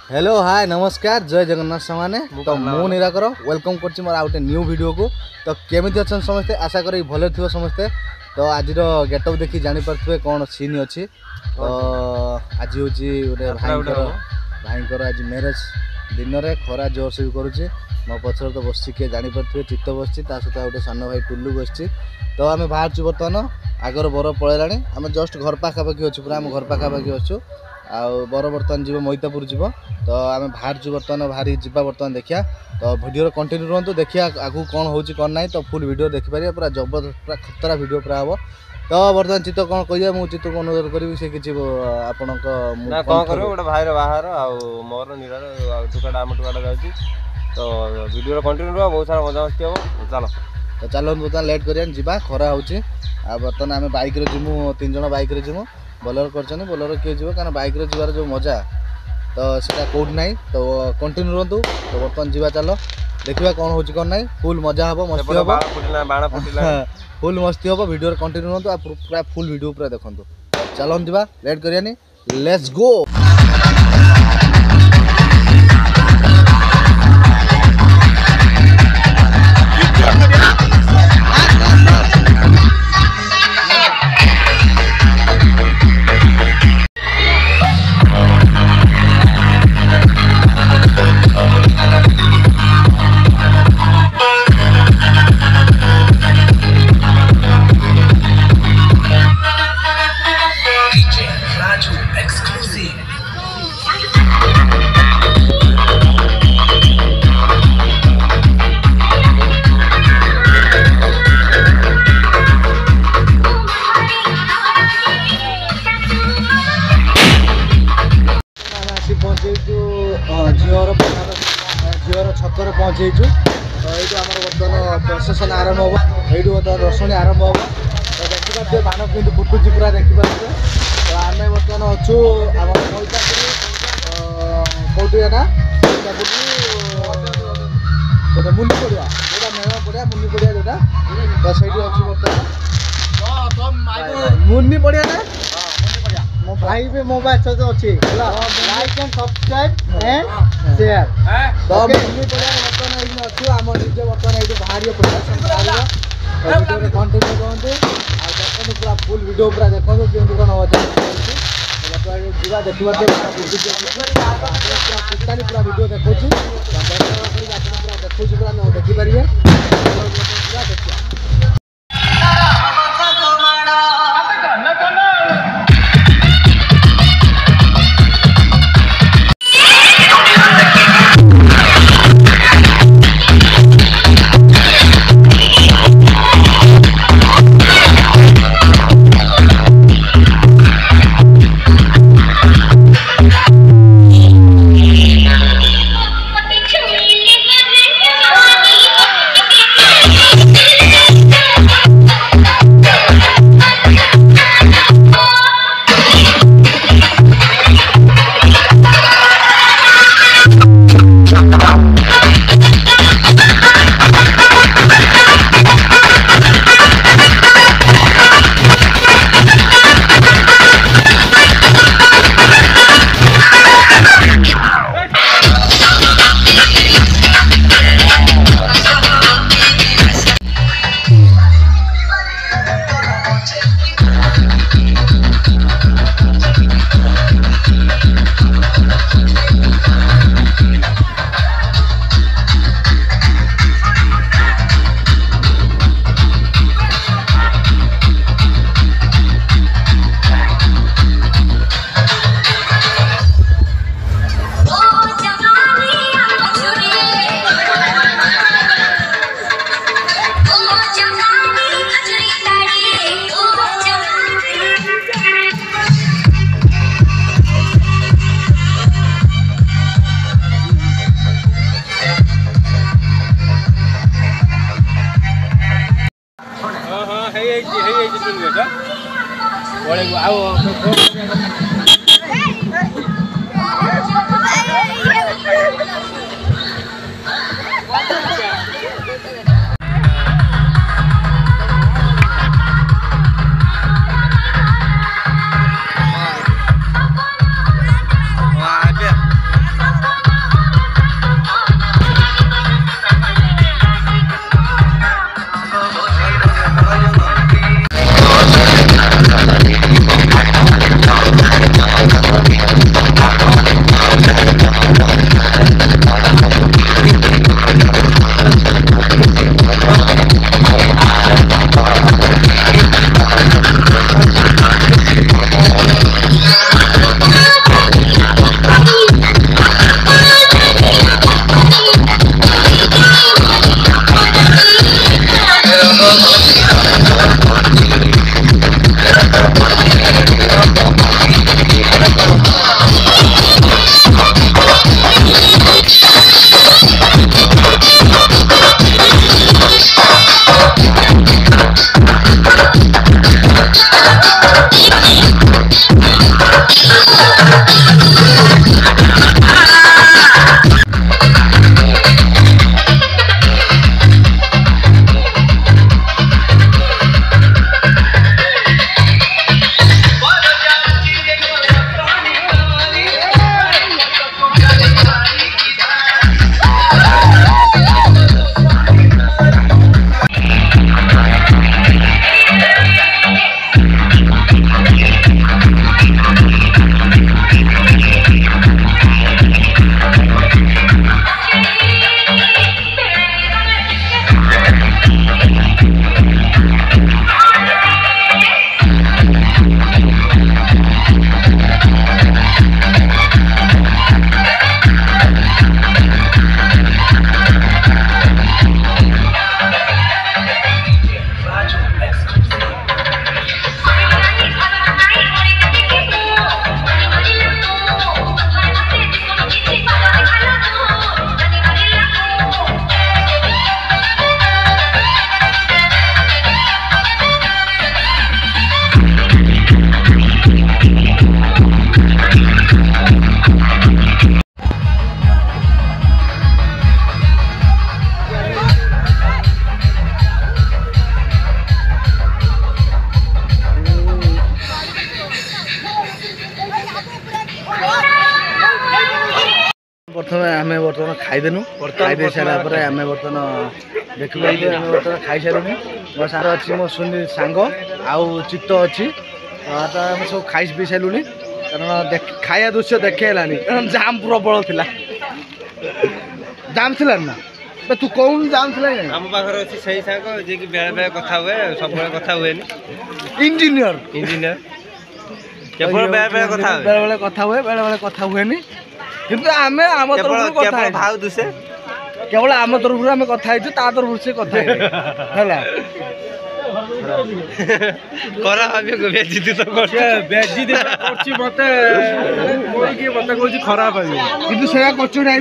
Hello hi नमस्कार जय जगन्नाथ सामाने तो मु निराकर वेलकम करछि मोर आउटे न्यू वीडियो को। तो केमिति अछन समस्ते आशा करी भले थियो समस्ते। तो आज गेटअप देखि जानि परथुवे कोन सीन अछि। तो आज होछि ओरे भाईकर आज मैरेज दिन रे खरा जोर से करूछि। मो पछर तो बसछि के जानि परथुवे चित्त बसछि ता सता ओटे सानो भाई टुल्लू बसछि। तो आमे बाहर छु बर्तमान आगर बर पळेलाणी आमे जस्ट घर पाखा पाखी अछि पूरा हम घर पाखा पाखी अछु। आ बर बर्तमान जीव मैतापुर जीव। तो आम बाहर जो बर्तमान बाहरी जा बर्तमान देखिया। तो वीडियो कंटिन्यू रुहतु देखिया आगु कौन होची कौन नहीं। तो फुल वीडियो देखिपारे पूरा जबरदस्त पूरा खतरा वीडियो पूरा हम। तो बर्तमान चित्त कौन कहिए मुझे चित्त को अनुरोध करी से किसी आपण ना कौन करो गोटे भाईर बाहर आ मोर निरार टुकाटा आम टुकाटा जाऊँगी। तो वीडियो कंटिन्यू रहा बहुत सारा मजा मस्ती हम। चलो तो चलो बर्तमान लेट करिया जीवा खरा होची। आ बर्तमान आम बाइक रे जिमु 3 जण बाइक रे जिमु बोलेरो करछन बोलेरो किए जीव कारण बाइक रे जीवार जो मजा तो सेटा कोड नहीं। तो कंटिन्यू रहतु। तो बर्तमान जीवा चलो देखिबा कौन होची कौन नहीं। फुल मजा हबो मस्ती हबो बाण फुटिला फुल मस्ती हबो। वीडियो रे कंटिन्यू रहतु आ पूरा फुल वीडियो पूरा देखंतु। चलो जीवा लेट करियानी लेट्स गो। झीवर छकर पहुँचेचु। तो ये आम बर्तमान प्रसेसन आरंभ हम यू बर्तमान रसणी आरंभ हम। तो देखिए बाण कितनी फुटुची पूरा देखिए। तो आम बर्तमान अच्छु आम मैतापुर कौटी ना मैतापुर मुनि पड़िया जोटा मेला पड़िया मुनि पड़िया जोटा। तो सही अच्छी बर्तमान मुनि पड़िया ना मो भाई भी मोबाइल तो अच्छी like and subscribe and share. तो मुनि पड़िया बर्तमान ये अच्छु आम निजे बर्तमान ये बाहर कंटिन्यू करते बर्तमान पूरा फुल वीडियो पूरा देखो केमती कौन जीवा देखा पूरा वीडियो देखो पूरा देखो पूरा देखिपारे देखिए। प्रथमे आम बर्तमान खाईदेनु खाई सारा पर आम बर्तमान देखिए आम बर्तमान खाई सारूँ मो सार अच्छी मो सुनी सांग आउ चित्त अच्छी आम सब खाई पी सारूँ कारण खाया दृश्य देखेलानी कारण जाम प्रबल थिला जाम थिला ना तू कौन जाम थिला आम पाखर अच्छी सही सांग जे कि बेले बेले कथा हुए सब कथा हुए इंजीनियर इंजीनियर केवल बेले बेले कथा हुए बेले बेले कथा हुए किंतु आमे आम तरफ कथा भाव दुसे केवल आम तरफ आम कथा है ता तरफ से कथा है करा भाभी को बेइज्जती तो करछ बेइज्जती करछि मते कोई के मते कहछि खराब है किंतु सेया करछ नै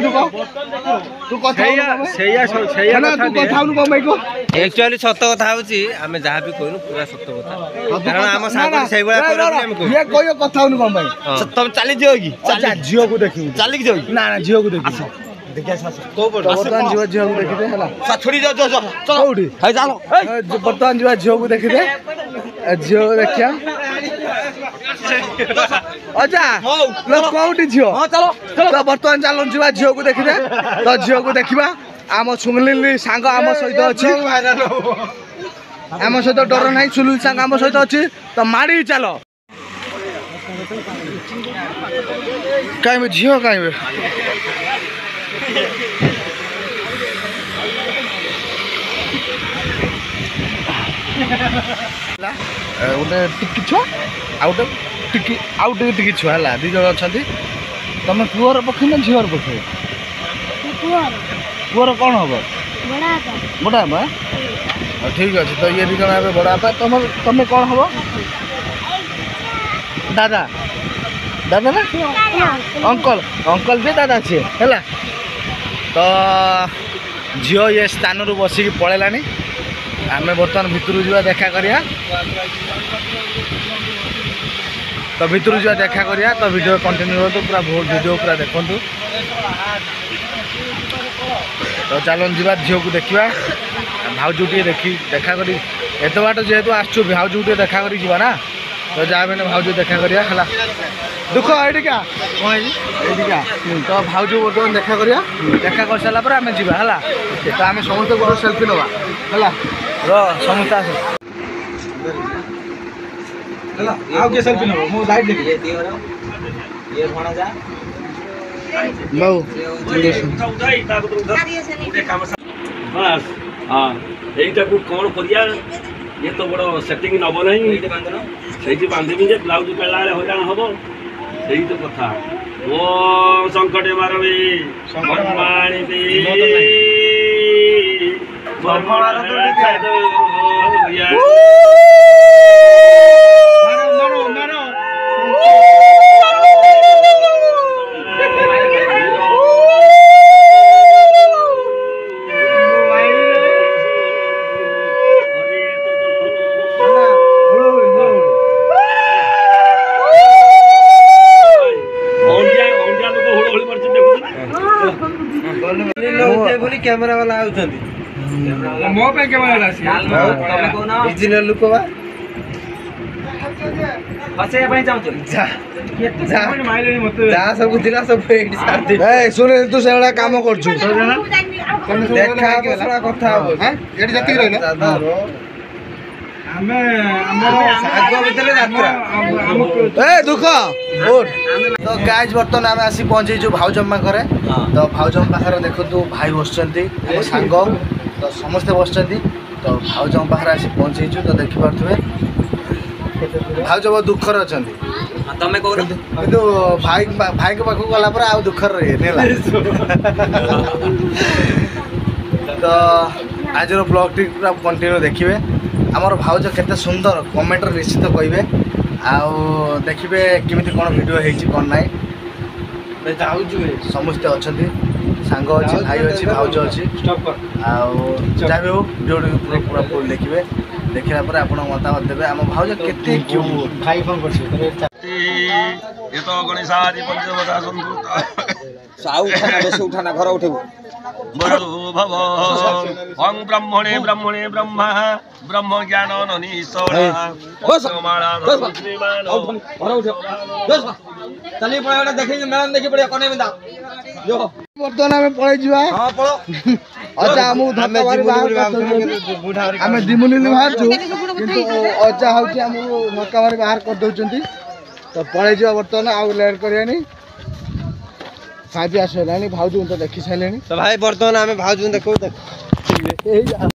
तू कथा सेया ना तू कथा नु कमाई को एक्चुअली सत्य कथा होची हमें जहाँ भी कहनु पूरा सत्य कथा कारण हम सागर सही बड़ा कर हम को ये कोई कथा नु कमाई तुम चली जियो की अच्छा जियो को देखी चली जियो ना ना जियो को देखी देखिया को बर्तमान जीवा जियो को देखि दे हला सा छोड़ी जाओ चलो कोठी हाय चलो बर्तमान जीवा जियो को देखि दे जियो देखिया अच्छा लो कोठी जियो हां चलो चलो बर्तमान चालन जीवा जियो को देखि दे तो जियो को देखिबा आम सुनलिली सांग आम सहित अछि आम सहित डर नाही सुनलिली सांग आम सहित अछि तो माडी चलो काई में जियो काई में गोटे टिकी छुआ आउटे टिकी छुआ है दी जन अच्छा तुम पुअर पक्षी ना झीवर पक्षी पुअर कौन हम बड़ा बा ठीक अच्छे तो ये दी जन बड़ा तुम तुम कौन हम दादा दादा ना अंकल अंकल भी दादा सी है तो झील ये स्थान रू बसिक पलैलानी आम बर्तमान भितर जा देखा करिया तो भितर जा देखा करिया तो वीडियो कंटिन्यू हो पूरा बहुत वीडियो पूरा देखु तो चलन जा झील को देखा भाउज टे देखी देखा करी एत बाट जेहेतु आसु भाउज टे देखा करी जीवा ना तो जहाँ भी भाउज देखा करिया है दुख एटिका एटिका तो भाउज बर्तमान देखा करिया देखा कर सारा पर आम जा है तो आम समस्त गोटे सेल्फी नवा है समस्त आस के सेल्फी नबो मो लाइट देखि ये भणा जा बहु बस हाँ यहीटा को कौन करिया ये तो बड़ सेटिंग नब नहीं से बांधि जे ब्लाउज पेला हईराण हम से तो कथा ओ संकटे मारवी कैमरा वाला मो पे कैमरा इंजीनियर लोक बा बसे ପାଇଁ ଚାହୁଁଛୁ जा सब दिला सब एडी साथी ए सुने तू सेवडा काम करछु देखा बसला कथा हो हैं एडी जति रहला हमें हमर सागो भीतर यात्रा ए दुख उठ तो गाइस बर्तन आम आसी पहुंची जो भाउजम्मा करे तो भाउजम पाखरे देखो तू भाई बसचंती सांग तो समस्त बसचंती तो भाउजम पाखरे आसी पहुंची तो देखि पारथुवे भाउज बहुत दुखर अछंती ତମେ କହୁନ किंतु भाई भाई के पाखु गला पर आ दुखर रहे नेला तो आज ब्लॉग टी पूरा कंटिन्यू देखिए आमर भाउज केते सुंदर कमेंट निश्चित कहिबे आउ देखिए केमिति कोन वीडियो हेछि कोन नाइ समस्त अछंती सांग अछि भाई अछि भाउज अछि आउ जाबे हो वीडियो पूरा फुल देखिए देखला पर आपण मतामत देबे हम भाउज केते क्यूट भाई फोन करछि ये तो गणेशादि पंचवटा संभूत साउ उठाना बेस उठाना घर उठेबो बड़ो भव ओं ब्रह्मणे ब्रह्मणे ब्रह्मा ब्रह्म ज्ञान ननीश्वरा माला घर उठे चलिए पड़ा देखिए मैडम देखिए पड़े कोने में दा जो ବର୍ତ୍ତମାନ ଆମେ ପଳେଇ ଯିବା ଅଜା ଆମକୁ ଧକ୍କା ମାରି ବାହାର କରିଦଉଛନ୍ତି ଆମେ ଯିମୁନି ବୋଲି ବାହାରୁଛୁ କିନ୍ତୁ ଅଜା ହଉଛି ଆମକୁ ଧକ୍କା ମାରି ବାହାର କରିଦଉଛନ୍ତି ତ ପଳେଇ ଯିବା ବର୍ତ୍ତମାନ ଆଉ ଲେଟ୍ କରିବାନି ଖାଇ ପିଇ ଆସିଲାଣି ଭାଉଜଙ୍କୁ ତ ଦେଖି ସାରିଲେଣି ତ ଭାଇ ବର୍ତ୍ତମାନ ଆମେ ଭାଉଜଙ୍କୁ ଦେଖୁ